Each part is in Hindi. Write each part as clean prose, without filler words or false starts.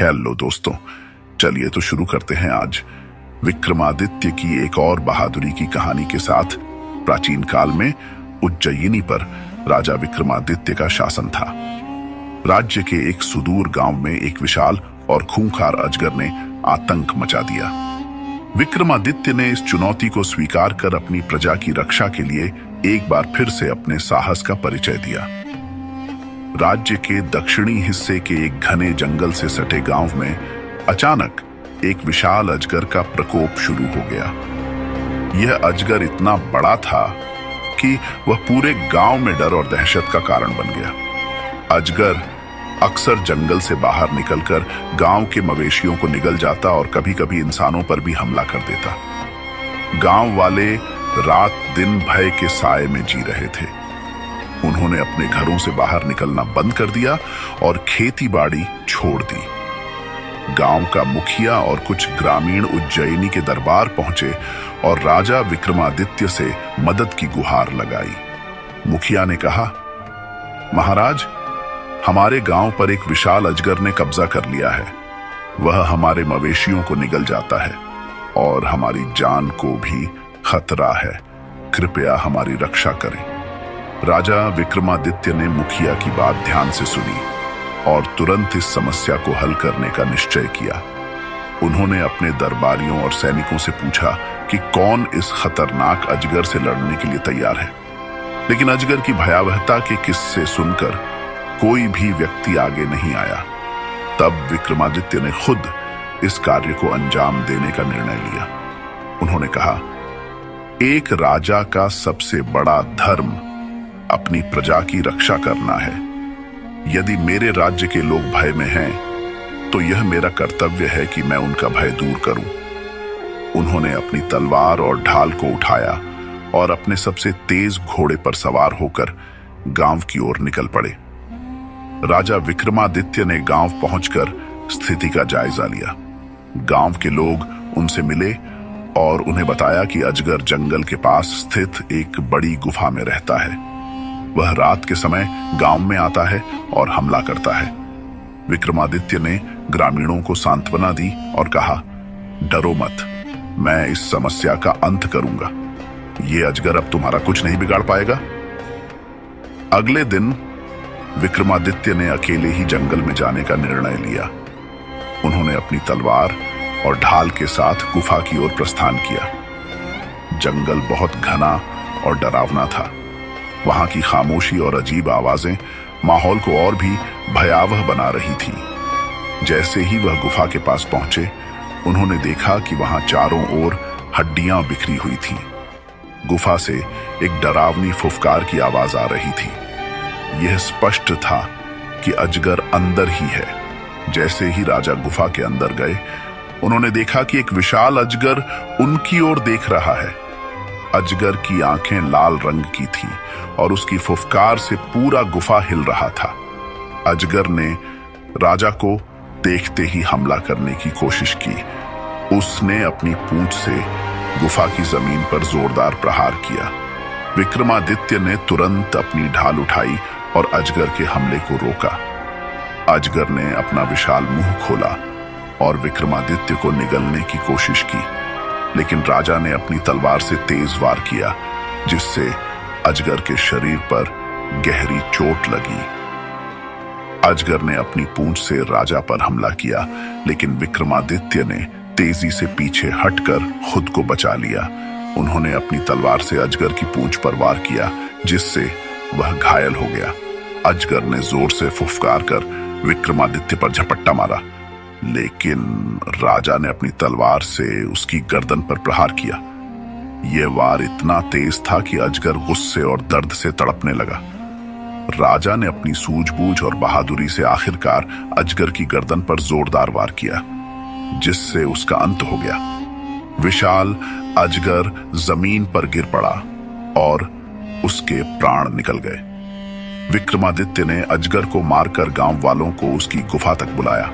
हेलो दोस्तों, चलिए तो शुरू करते हैं आज विक्रमादित्य की एक और बहादुरी की कहानी के साथ। प्राचीन काल में उज्जयिनी पर राजा विक्रमादित्य का शासन था। राज्य के एक सुदूर गांव में एक विशाल और खूंखार अजगर ने आतंक मचा दिया। विक्रमादित्य ने इस चुनौती को स्वीकार कर अपनी प्रजा की रक्षा के लिए एक बार फिर से अपने साहस का परिचय दिया। राज्य के दक्षिणी हिस्से के एक घने जंगल से सटे गांव में अचानक एक विशाल अजगर का प्रकोप शुरू हो गया। यह अजगर इतना बड़ा था कि वह पूरे गांव में डर और दहशत का कारण बन गया। अजगर अक्सर जंगल से बाहर निकलकर गांव के मवेशियों को निगल जाता और कभी-कभी इंसानों पर भी हमला कर देता। गांव वाले रात दिन भय के साए में जी रहे थे। उन्होंने अपने घरों से बाहर निकलना बंद कर दिया और खेती बाड़ी छोड़ दी। गांव का मुखिया और कुछ ग्रामीण उज्जयिनी के दरबार पहुंचे और राजा विक्रमादित्य से मदद की गुहार लगाई। मुखिया ने कहा, महाराज, हमारे गांव पर एक विशाल अजगर ने कब्जा कर लिया है। वह हमारे मवेशियों को निगल जाता है और हमारी जान को भी खतरा है। कृपया हमारी रक्षा करें। राजा विक्रमादित्य ने मुखिया की बात ध्यान से सुनी और तुरंत इस समस्या को हल करने का निश्चय किया। उन्होंने अपने दरबारियों और सैनिकों से पूछा कि कौन इस खतरनाक अजगर से लड़ने के लिए तैयार है। लेकिन अजगर की भयावहता के किस्से सुनकर कोई भी व्यक्ति आगे नहीं आया। तब विक्रमादित्य ने खुद इस कार्य को अंजाम देने का निर्णय लिया। उन्होंने कहा, एक राजा का सबसे बड़ा धर्म अपनी प्रजा की रक्षा करना है। यदि मेरे राज्य के लोग भय में हैं, तो यह मेरा कर्तव्य है कि मैं उनका भय दूर करूं। उन्होंने अपनी तलवार और ढाल को उठाया और अपने सबसे तेज घोड़े पर सवार होकर गांव की ओर निकल पड़े। राजा विक्रमादित्य ने गांव पहुंचकर स्थिति का जायजा लिया। गांव के लोग उनसे मिले और उन्हें बताया कि अजगर जंगल के पास स्थित एक बड़ी गुफा में रहता है। वह रात के समय गांव में आता है और हमला करता है। विक्रमादित्य ने ग्रामीणों को सांत्वना दी और कहा, डरो मत, मैं इस समस्या का अंत करूंगा। ये अजगर अब तुम्हारा कुछ नहीं बिगाड़ पाएगा। अगले दिन विक्रमादित्य ने अकेले ही जंगल में जाने का निर्णय लिया। उन्होंने अपनी तलवार और ढाल के साथ गुफा की ओर प्रस्थान किया। जंगल बहुत घना और डरावना था। वहां की खामोशी और अजीब आवाजें माहौल को और भी भयावह बना रही थी। जैसे ही वह गुफा के पास पहुंचे, उन्होंने देखा कि वहां चारों ओर हड्डियां बिखरी हुई थीं। गुफा से एक डरावनी फुफकार की आवाज आ रही थी। यह स्पष्ट था कि अजगर अंदर ही है। जैसे ही राजा गुफा के अंदर गए, उन्होंने देखा कि एक विशाल अजगर उनकी ओर देख रहा है। अजगर की आंखें लाल रंग की थीं और उसकी फुफकार से पूरा गुफा हिल रहा था। अजगर ने राजा को देखते ही हमला करने की कोशिश की। उसने अपनी पूंछ से गुफा की जमीन पर जोरदार प्रहार किया। विक्रमादित्य ने तुरंत अपनी ढाल उठाई और अजगर के हमले को रोका। अजगर ने अपना विशाल मुंह खोला और विक्रमादित्य को निगलने की कोशिश की, लेकिन राजा ने अपनी तलवार से तेज वार किया, जिससे अजगर के शरीर पर गहरी चोट लगी। अजगर ने अपनी पूंछ से राजा पर हमला किया, लेकिन विक्रमादित्य ने तेजी से पीछे हटकर खुद को बचा लिया। उन्होंने अपनी तलवार से अजगर की पूंछ पर वार किया, जिससे वह घायल हो गया। अजगर ने जोर से फुफकार कर विक्रमादित्य पर झपट्टा मारा, लेकिन राजा ने अपनी तलवार से उसकी गर्दन पर प्रहार किया। यह वार इतना तेज था कि अजगर गुस्से और दर्द से तड़पने लगा। राजा ने अपनी सूझबूझ और बहादुरी से आखिरकार अजगर की गर्दन पर जोरदार वार किया, जिससे उसका अंत हो गया। विशाल अजगर जमीन पर गिर पड़ा और उसके प्राण निकल गए। विक्रमादित्य ने अजगर को मारकर गांव वालों को उसकी गुफा तक बुलाया।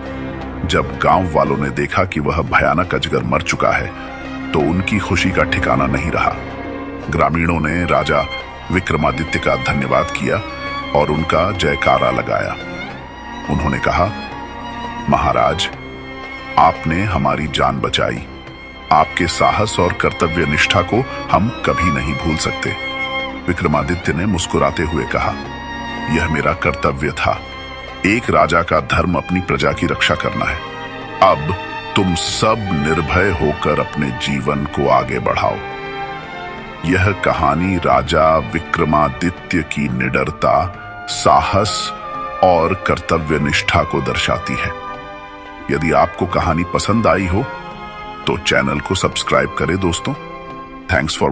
जब गांव वालों ने देखा कि वह भयानक अजगर मर चुका है, तो उनकी खुशी का ठिकाना नहीं रहा। ग्रामीणों ने राजा विक्रमादित्य का धन्यवाद किया और उनका जयकारा लगाया। उन्होंने कहा, महाराज, आपने हमारी जान बचाई। आपके साहस और कर्तव्य निष्ठा को हम कभी नहीं भूल सकते। विक्रमादित्य ने मुस्कुराते हुए कहा, यह मेरा कर्तव्य था। एक राजा का धर्म अपनी प्रजा की रक्षा करना है। अब तुम सब निर्भय होकर अपने जीवन को आगे बढ़ाओ। यह कहानी राजा विक्रमादित्य की निडरता, साहस और कर्तव्य निष्ठा को दर्शाती है। यदि आपको कहानी पसंद आई हो तो चैनल को सब्सक्राइब करें दोस्तों। Thanks for